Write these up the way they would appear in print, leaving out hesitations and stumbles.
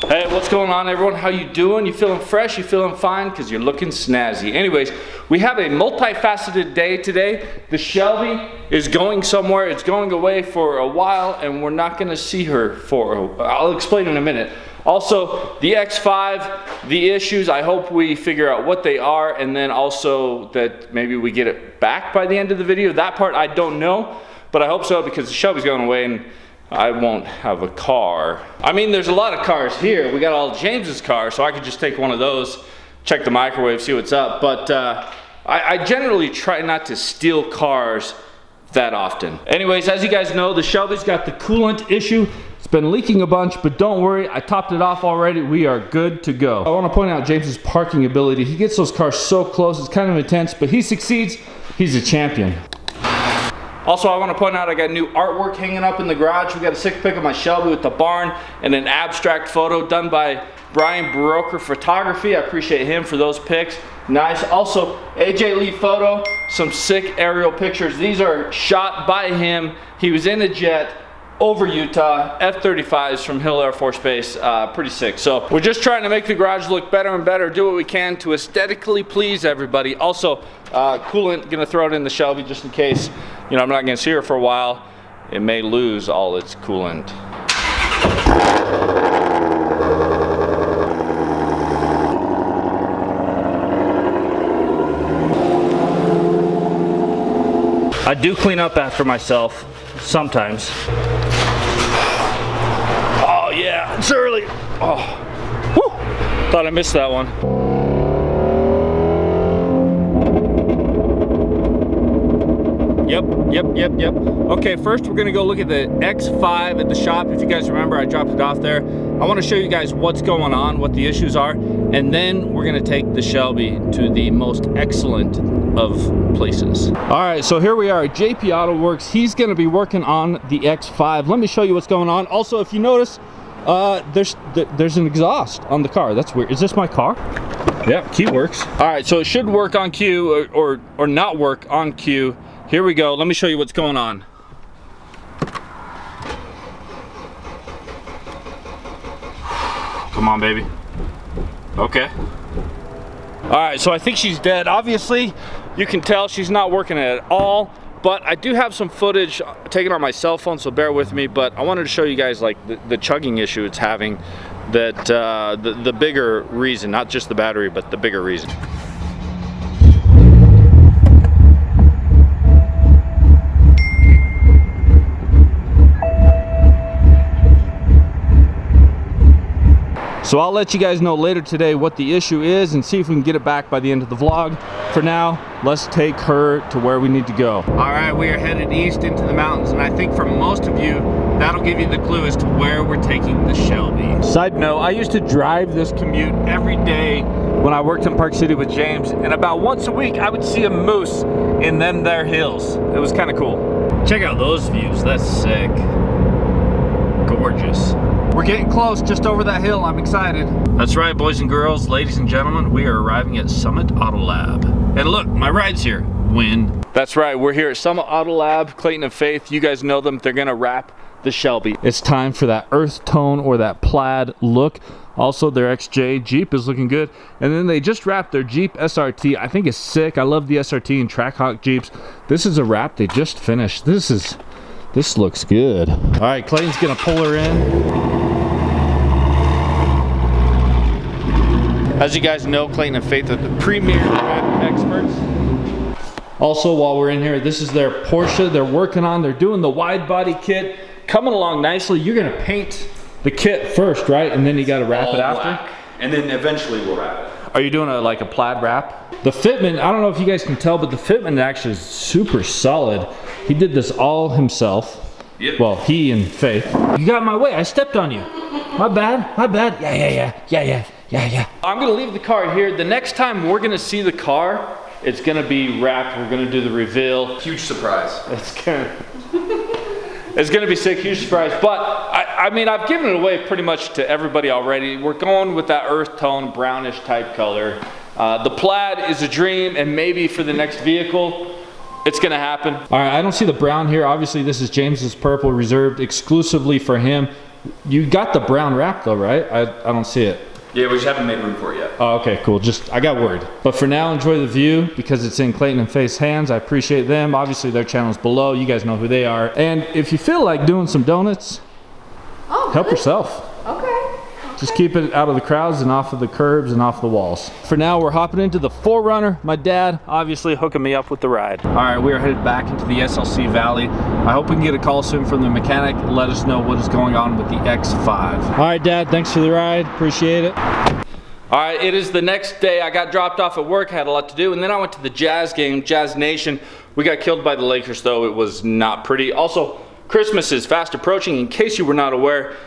Hey, what's going on, everyone? How you doing? You feeling fresh? You feeling fine? Because you're looking snazzy. Anyways, we have a multifaceted day today. The Shelby is going somewhere. It's going away for a while, and we're not going to see her for I'll explain in a minute. Also, the X5, the issues, I hope we figure out what they are, and then also that maybe we get it back by the end of the video. That part I don't know, but I hope so, because the Shelby's going away and I won't have a car. I mean, there's a lot of cars here. We got all James's cars, so I could just take one of those, check the microwave, see what's up. But I generally try not to steal cars that often. Anyways, as you guys know, the Shelby's got the coolant issue. It's been leaking a bunch, but don't worry, I topped it off already. We are good to go. I want to point out James's parking ability. He gets those cars so close, it's kind of intense, but he succeeds. He's a champion. Also, I want to point out I got new artwork hanging up in the garage. We got a sick pic of my Shelby with the barn and an abstract photo done by Brian Broker Photography. I appreciate him for those pics. Nice. Also, AJ Lee Photo, some sick aerial pictures. These are shot by him. He was in a jet over Utah, F-35s from Hill Air Force Base. Pretty sick. So we're just trying to make the garage look better and better, do what we can to aesthetically please everybody. Also, coolant, gonna throw it in the Shelby just in case, you know, I'm not gonna see her for a while. It may lose all its coolant. I do clean up after myself sometimes. Oh yeah, it's early. Oh, whew. Thought I missed that one. Yep. Okay, first we're gonna go look at the X5 at the shop. If you guys remember, I dropped it off there. I wanna show you guys what's going on, what the issues are, and then we're gonna take the Shelby to the most excellent of places. All right, so here we are at JP Auto Works. He's gonna be working on the X5. Let me show you what's going on. Also, if you notice, there's an exhaust on the car. That's weird. Is this my car? Yeah, key works. All right, so it should work on cue or not work on cue. Here we go. Let me show you what's going on. Come on, baby. Okay. All right, so I think she's dead. Obviously, you can tell she's not working at all, but I do have some footage taken on my cell phone, so bear with me. But I wanted to show you guys like the chugging issue it's having, that the bigger reason, not just the battery, but the bigger reason. So I'll let you guys know later today what the issue is and see if we can get it back by the end of the vlog. For now, let's take her to where we need to go. All right, we are headed east into the mountains, and I think for most of you, that'll give you the clue as to where we're taking the Shelby. Side note, I used to drive this commute every day when I worked in Park City with James, and about once a week, I would see a moose in them there hills. It was kind of cool. Check out those views, that's sick. Gorgeous. We're getting close, just over that hill. I'm excited. That's right, boys and girls, ladies and gentlemen, we are arriving at Summit Auto Lab. And look, my ride's here. Win. That's right, we're here at Summit Auto Lab, Clayton and Faith. You guys know them. They're gonna wrap the Shelby. It's time for that earth tone or that plaid look. Also, their XJ Jeep is looking good. And then they just wrapped their Jeep SRT. I think it's sick. I love the SRT and Trackhawk Jeeps. This is a wrap they just finished. This looks good. All right, Clayton's gonna pull her in. As you guys know, Clayton and Faith are the premier wrap experts. Also, while we're in here, this is their Porsche they're working on. They're doing the wide body kit. Coming along nicely. You're gonna paint the kit first, right? And then you gotta wrap it after? Black. And then eventually we'll wrap it. Are you doing like a plaid wrap? The fitment, I don't know if you guys can tell, but the fitment actually is super solid. He did this all himself. Yep. Well, he and Faith. You got in my way, I stepped on you. My bad. Yeah. I'm gonna leave the car here. The next time we're gonna see the car, it's gonna be wrapped. We're gonna do the reveal. Huge surprise. It's gonna be sick, huge surprise. But I mean, I've given it away pretty much to everybody already. We're going with that earth tone, brownish type color. The plaid is a dream, and maybe for the next vehicle, it's gonna happen. All right, I don't see the brown here. Obviously, this is James's purple reserved exclusively for him. You got the brown wrap though, right? I don't see it. Yeah, we just haven't made room for it yet. Oh, okay, cool. I got worried. But for now, enjoy the view because it's in Clayton and Faith's hands. I appreciate them. Obviously, their channel's below. You guys know who they are. And if you feel like doing some donuts, help yourself. Okay. Just keep it out of the crowds and off of the curbs and off the walls. For now, we're hopping into the 4Runner. My dad, obviously, hooking me up with the ride. All right, we are headed back into the SLC Valley. I hope we can get a call soon from the mechanic. Let us know what is going on with the X5. All right, Dad, thanks for the ride. Appreciate it. All right, it is the next day. I got dropped off at work, had a lot to do, and then I went to the Jazz game, Jazz Nation. We got killed by the Lakers, though. It was not pretty. Also, Christmas is fast approaching, in case you were not aware.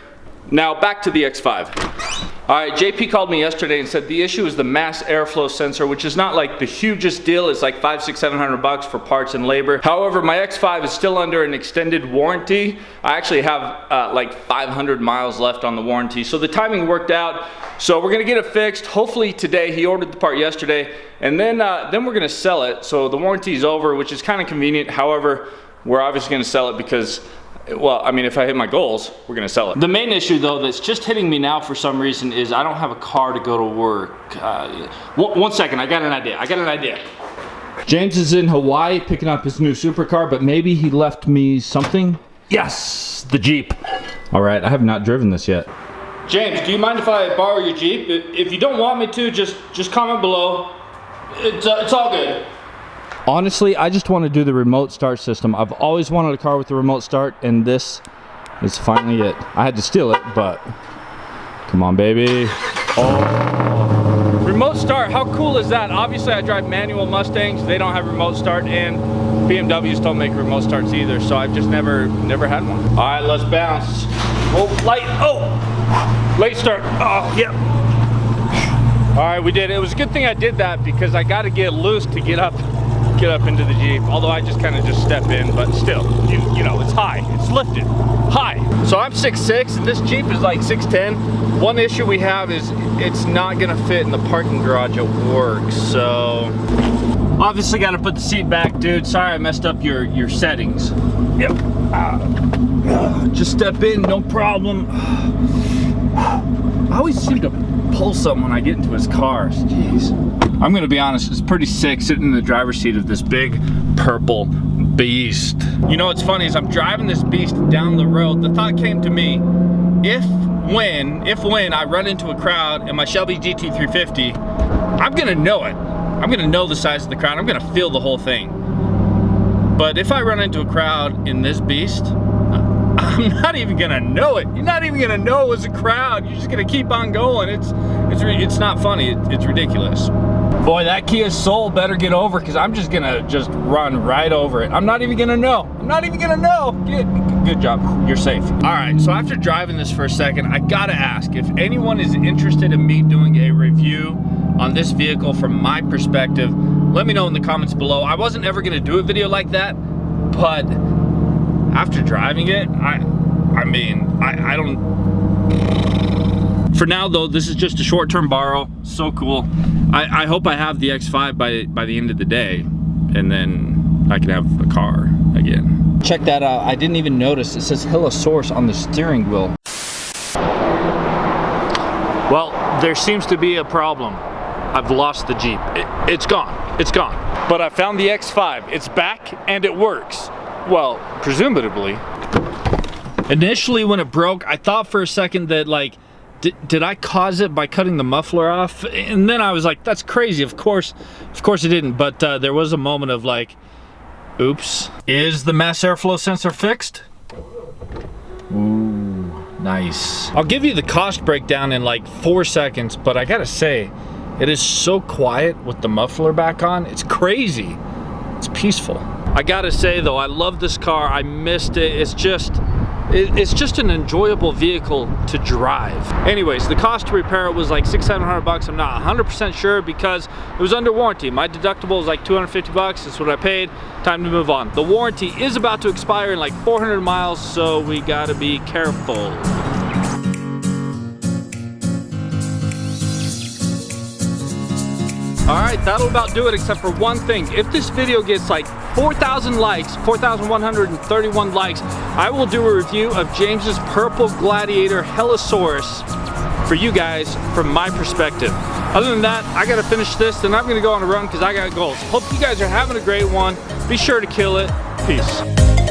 Now, back to the X5. All right, JP called me yesterday and said the issue is the mass airflow sensor, which is not like the hugest deal. It's like $500, $600, $700 for parts and labor. However, my X5 is still under an extended warranty. I actually have like 500 miles left on the warranty, so the timing worked out. So we're gonna get it fixed. Hopefully today. He ordered the part yesterday, and then we're gonna sell it. So the warranty is over, which is kind of convenient. However, we're obviously gonna sell it because, well, I mean, if I hit my goals, we're gonna sell it. The main issue though that's just hitting me now for some reason is I don't have a car to go to work. One second, I got an idea. James is in Hawaii picking up his new supercar, but maybe he left me something. Yes, the Jeep. All right, I have not driven this yet. James, do you mind if I borrow your Jeep? If you don't want me to, just comment below. It's all good. Honestly, I just want to do the remote start system. I've always wanted a car with the remote start, and this is finally it. I had to steal it, but come on, baby. Oh. Remote start, how cool is that? Obviously, I drive manual Mustangs. They don't have remote start, and BMWs don't make remote starts either, so I've just never had one. All right, let's bounce. Oh, late start. Oh, yeah. All right, we did it. It was a good thing I did that because I got to get loose to get up into the Jeep. Although I just kind of step in, but still, you know, it's high. It's lifted high. So I'm 6'6", and this Jeep is like 6'10". One issue we have is it's not gonna fit in the parking garage at work. So obviously got to put the seat back, dude. Sorry I messed up your settings. Yep. Just step in, no problem. I always seem to pull something when I get into his car. Jeez. I'm gonna be honest, it's pretty sick sitting in the driver's seat of this big purple beast. You know what's funny is I'm driving this beast down the road. The thought came to me, if when I run into a crowd in my Shelby GT350, I'm gonna know it. I'm gonna know the size of the crowd. I'm gonna feel the whole thing. But if I run into a crowd in this beast, I'm not even gonna know it. You're not even gonna know it was a crowd. You're just gonna keep on going. It's not funny. It's ridiculous. Boy, that Kia Soul better get over because I'm just gonna run right over it. I'm not even gonna know. I'm not even gonna know. Good job. You're safe. All right. So after driving this for a second, I gotta ask if anyone is interested in me doing a review on this vehicle from my perspective. Let me know in the comments below. I wasn't ever gonna do a video like that, but after driving it, I mean, I don't. For now though, this is just a short-term borrow. So cool. I hope I have the X5 by the end of the day, and then I can have a car again. Check that out. I didn't even notice. It says Hillosaurus on the steering wheel. Well, there seems to be a problem. I've lost the Jeep. It's gone. It's gone. But I found the X5. It's back and it works. Well, presumably. Initially when it broke, I thought for a second that like, did I cause it by cutting the muffler off? And then I was like, that's crazy. Of course it didn't. But there was a moment of like, oops. Is the mass airflow sensor fixed? Ooh, nice. I'll give you the cost breakdown in like 4 seconds, but I gotta say, it is so quiet with the muffler back on. It's crazy. It's peaceful. I gotta say though, I love this car. I missed it. It's just an enjoyable vehicle to drive. Anyways, the cost to repair it was like $600-700. I'm not 100% sure because it was under warranty. My deductible is like $250. That's what I paid. Time to move on. The warranty is about to expire in like 400 miles, so we gotta be careful. All All right, that'll about do it except for one thing. If this video gets like 4,000 likes, 4,131 likes, I will do a review of James's Purple Gladiator Hellosaurus for you guys from my perspective. Other than that, I gotta finish this, then I'm gonna go on a run because I got goals. Hope you guys are having a great one. Be sure to kill it. Peace.